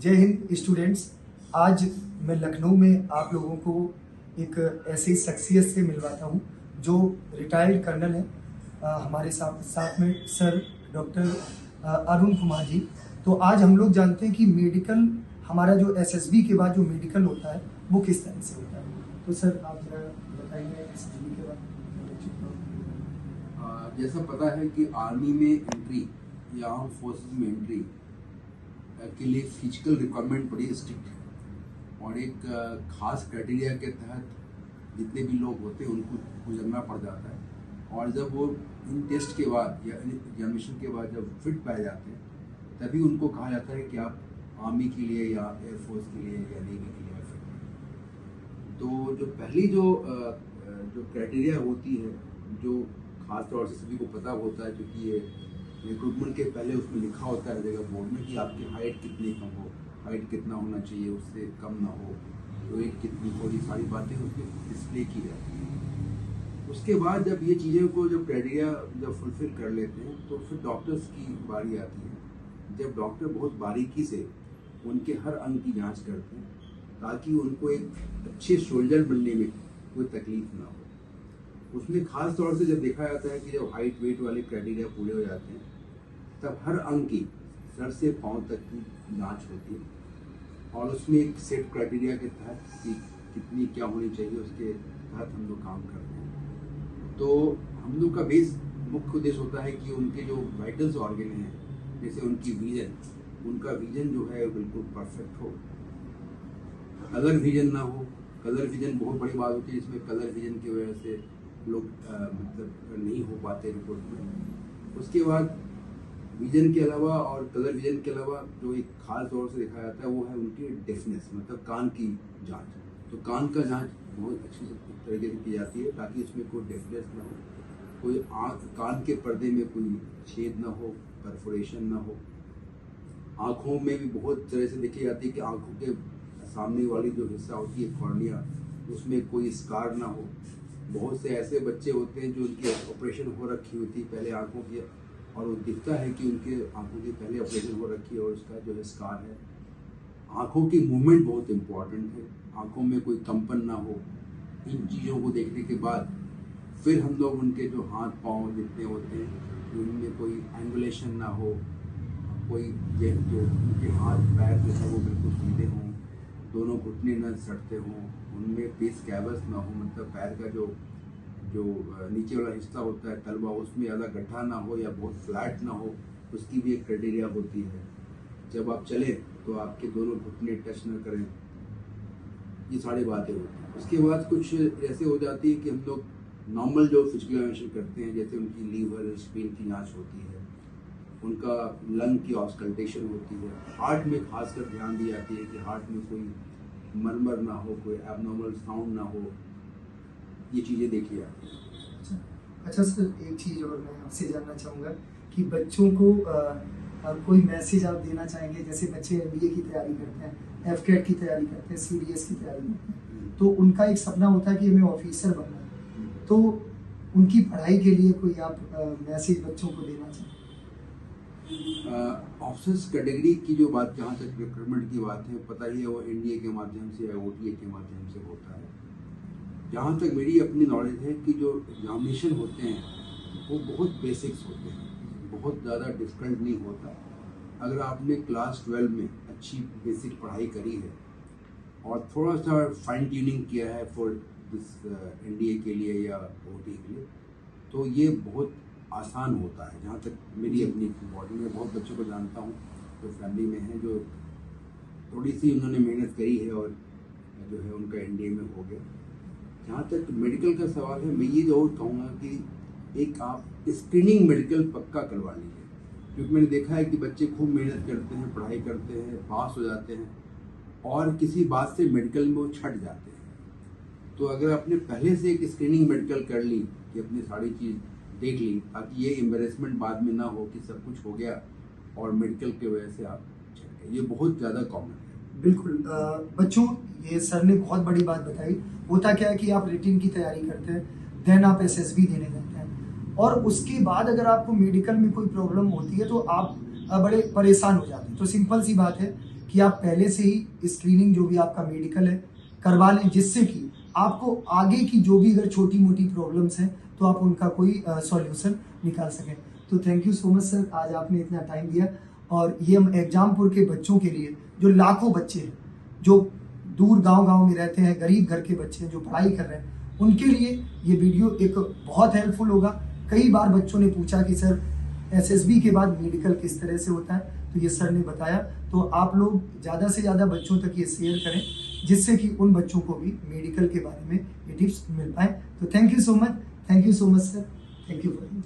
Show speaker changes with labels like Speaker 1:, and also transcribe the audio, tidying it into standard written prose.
Speaker 1: जय हिंद स्टूडेंट्स। आज मैं लखनऊ में आप लोगों को एक ऐसी शख्सियत से मिलवाता हूं जो रिटायर्ड कर्नल है। हमारे साथ में सर डॉक्टर अरुण कुमार जी। तो आज हम लोग जानते हैं कि मेडिकल, हमारा जो एसएसबी के बाद जो मेडिकल होता है वो किस तरह से होता है। तो सर आप जरा बताइए एसएसबी के बाद।
Speaker 2: जैसा पता है कि आर्मी में एंट्री या आर्म फोर्सेस में एंट्री के लिए फिजिकल रिक्वायरमेंट बड़ी स्ट्रिक्ट है और एक खास क्राइटेरिया के तहत जितने भी लोग होते हैं उनको गुजरना पड़ जाता है। और जब वो इन टेस्ट के बाद या एग्जामिनेशन के बाद जब फिट पाए जाते हैं तभी उनको कहा जाता है कि आप आर्मी के लिए या एयरफोर्स के लिए या नेवी के लिए फिट हैं। तो जो पहली जो क्राइटेरिया होती है, जो खास तौर से सभी को पता होता है, क्योंकि ये रिक्रूटमेंट के पहले उसमें लिखा होता है जगह बोर्ड में कि आपकी हाइट कितनी कम हो, हाइट कितना होना चाहिए, उससे कम ना हो, वेट कितनी हो, ये सारी बातें उसमें डिस्प्ले की जाती हैं। उसके बाद जब ये चीज़ों को जब क्राइटेरिया जब फुलफिल कर लेते हैं तो फिर डॉक्टर्स की बारी आती है। जब डॉक्टर बहुत बारीकी से उनके हर अंग की जाँच करते हैं ताकि उनको एक अच्छे सोल्जर बनने में कोई तकलीफ ना हो। उसमें खास तौर से जब देखा जाता है कि जब हाइट वेट वाले क्राइटेरिया पूरे हो जाते हैं तब हर अंग की सर से पांव तक की जांच होती है और उसमें एक सेट क्राइटेरिया के तहत कि कितनी क्या होनी चाहिए उसके तहत हम लोग काम करते हैं। तो हम लोग का बेस मुख्य उद्देश्य होता है कि उनके जो वाइटल्स ऑर्गन हैं, जैसे उनकी विजन, उनका विजन जो है बिल्कुल परफेक्ट हो, कलर विजन ना हो। कलर विजन बहुत बड़ी बात होती है, इसमें कलर विजन की वजह से लोग मतलब नहीं हो पाते रिपोर्ट में। उसके बाद विजन के अलावा और कलर विजन के अलावा जो एक खास तौर से देखा जाता है वो है उनकी डेफनेस, मतलब कान की जांच। तो कान का जांच बहुत अच्छी तरीके से की जाती है ताकि इसमें कोई डेफनेस ना हो, कोई कान के पर्दे में कोई छेद ना हो, परफोरेशन ना हो। आँखों में भी बहुत तरह से देखी जाती है कि आँखों के सामने वाली जो हिस्सा होती है कॉर्निया, उसमें कोई स्कार ना हो। बहुत से ऐसे बच्चे होते हैं जो उनकी ऑपरेशन हो रखी होती है पहले आँखों की, और वो दिखता है कि उनके आँखों की पहले ऑपरेशन हो रखी है और उसका जो है स्कार है। आँखों की मूवमेंट बहुत इम्पॉर्टेंट है, आँखों में कोई कंपन ना हो। इन चीज़ों को देखने के बाद फिर हम लोग उनके जो हाथ पाँव जितने होते हैं उनमें कोई एंगुलेशन ना हो, कोई जो उनके हाथ पैर जो है वो बिल्कुल सीधे हों, दोनों घुटने न सटते हों, उनमें पेस कैवस ना हो, मतलब पैर का जो नीचे वाला हिस्सा होता है तलवा, उसमें ज़्यादा गड्ढा ना हो या बहुत फ्लैट ना हो, उसकी भी एक क्राइटेरिया होती है। जब आप चलें तो आपके दोनों घुटने टच न करें, ये सारी बातें होती हैं। उसके बाद कुछ ऐसे हो जाती है कि हम लोग नॉर्मल जो फिजिकल एग्जामिनेशन करते हैं, जैसे उनकी लीवर स्प्लीन की जाँच होती है, उनका लंग की ऑस्कल्टेशन होती है, हार्ट में खासकर ध्यान दी जाती है कि हार्ट में कोई मरमर ना हो, कोई एबनॉर्मल साउंड ना हो, ये चीज़ें देखी जाती हैं।
Speaker 1: अच्छा सर, एक चीज़ और मैं आपसे जानना चाहूँगा कि बच्चों को कोई मैसेज आप देना चाहेंगे। जैसे बच्चे एमबीए की तैयारी करते हैं, एफकेट की तैयारी करते हैं, सीडीएस की तैयारी करते हैं, तो उनका एक सपना होता है कि हमें ऑफिसर बनना है, तो उनकी पढ़ाई के लिए कोई आप मैसेज बच्चों को देना चाहें?
Speaker 2: ऑफिसर्स कैटेगरी की जो बात, जहाँ तक रिक्रूटमेंट की बात है, पता ही है वो एनडीए के माध्यम से या ओटीए के माध्यम से होता है। जहाँ तक मेरी अपनी नॉलेज है कि जो एग्जामिनेशन होते हैं वो बहुत बेसिक्स होते हैं, बहुत ज़्यादा डिफिकल्ट नहीं होता। अगर आपने क्लास 12 में अच्छी बेसिक पढ़ाई करी है और थोड़ा सा फाइन ट्यूनिंग किया है फॉर दिस एनडीए के लिए या ओटीए के लिए, तो ये बहुत आसान होता है। जहाँ तक मेरी अपनी बॉडी में बहुत बच्चों को जानता हूँ जो फैमिली में हैं, जो थोड़ी सी उन्होंने मेहनत करी है और जो है उनका एनडीए में हो गया। जहाँ तक मेडिकल का सवाल है, मैं ये जरूर कहूँगा कि एक आप स्क्रीनिंग मेडिकल पक्का करवा लीजिए, क्योंकि मैंने देखा है कि बच्चे खूब मेहनत करते हैं, पढ़ाई करते हैं, पास हो जाते हैं और किसी बात से मेडिकल में वो छट जाते हैं। तो अगर आपने पहले से एक स्क्रीनिंग मेडिकल कर ली कि अपनी सारी चीज़ देख ली, ताकि ये एम्बेरसमेंट बाद में ना हो कि सब कुछ हो गया और मेडिकल की वजह से आप छट गए, ये बहुत ज़्यादा कॉमन है।
Speaker 1: बिल्कुल। बच्चों, ये सर ने बहुत बड़ी बात बताई। होता क्या है कि आप रिटिन की तैयारी करते हैं, देन आप एसएसबी देने जाते हैं और उसके बाद अगर आपको मेडिकल में कोई प्रॉब्लम होती है तो आप बड़े परेशान हो जाते हैं। तो सिंपल सी बात है कि आप पहले से ही स्क्रीनिंग जो भी आपका मेडिकल है करवा लें, जिससे कि आपको आगे की जो भी अगर छोटी मोटी प्रॉब्लम्स हैं तो आप उनका कोई सॉल्यूशन निकाल सकें। तो thank you so much sir, आज आपने इतना टाइम दिया। और ये हम एग्जामपुर के बच्चों के लिए, जो लाखों बच्चे हैं जो दूर गांव में रहते हैं, गरीब घर के बच्चे हैं जो पढ़ाई कर रहे हैं, उनके लिए ये वीडियो एक बहुत हेल्पफुल होगा। कई बार बच्चों ने पूछा कि सर एसएसबी के बाद मेडिकल किस तरह से होता है, तो ये सर ने बताया। तो आप लोग ज़्यादा से ज़्यादा बच्चों तक ये शेयर करें, जिससे कि उन बच्चों को भी मेडिकल के बारे में ये टिप्स मिल पाए। तो thank you so much sir, thank you for